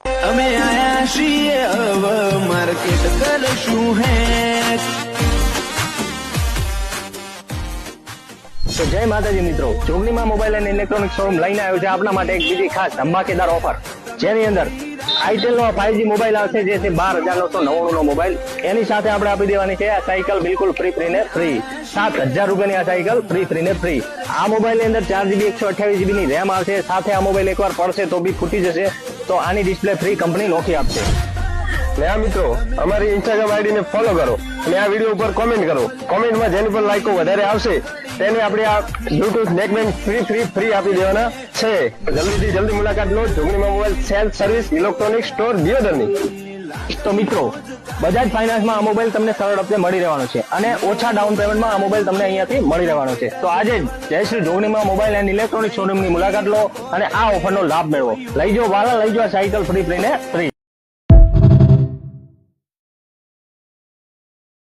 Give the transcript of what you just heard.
અમે આયા છીએ હવે માર્કેટ કરશું હે. તો જય માતાજી મિત્રો, જોગણીમાં મોબાઈલ અને ઇલેક્ટ્રોનિક શોરૂમ લઈને આવ્યો છે આપણા માટે એક બીજી ખાસ ધમાકેદાર ઓફર, જેની અંદર આઈટેલ નો 5G મોબાઈલ આવશે, જે છે 12,999 નો મોબાઈલ. એની સાથે આપણે આપી દેવાની છે આ સાયકલ બિલકુલ ફ્રી ને ફ્રી. 7,000 રૂપિયાની આ સાયકલ ફ્રી ને ફ્રી. આ મોબાઈલ ની અંદર 4GB 128GB ની રેમ આવશે. સાથે આ મોબાઈલ એકવાર પડશે તો બી ફૂટી જશે, તો આની ડિસ્પ્લે ફ્રી કંપની નોખી આપશે. ને આ મિત્રો, અમારી ઇન્સ્ટાગ્રામ આઈડી ને ફોલો કરો અને આ વિડીયો ઉપર કોમેન્ટ કરો. કોમેન્ટમાં જેની પર લાઈકો વધારે આવશે તેને આપણે આ બ્લુટૂથ નેકબેન્ડ ફ્રી આપી દેવાના છે. જલ્દીથી જલ્દી મુલાકાત લો જોગણીમાં mobile self service electronic store દિયોદરની. તો મિત્રો, બજાજ ફાઇનાન્સમાં આ મોબાઈલ તમને સરળ હપ્તે મળી રહેવાનો છે અને ઓછા ડાઉન પેમેન્ટમાં આ મોબાઈલ તમને અહીંયાથી મળી રહેવાનો છે. તો આજે જ જયશ્રી જોગણીમાં મોબાઈલ એન્ડ ઇલેક્ટ્રોનિક શોરૂમની મુલાકાત લો અને આ ઓફરનો લાભ મેળવો. લઈ જાઓ વાલા, લઈ જાઓ સાયકલ ફ્રી ને ફ્રી.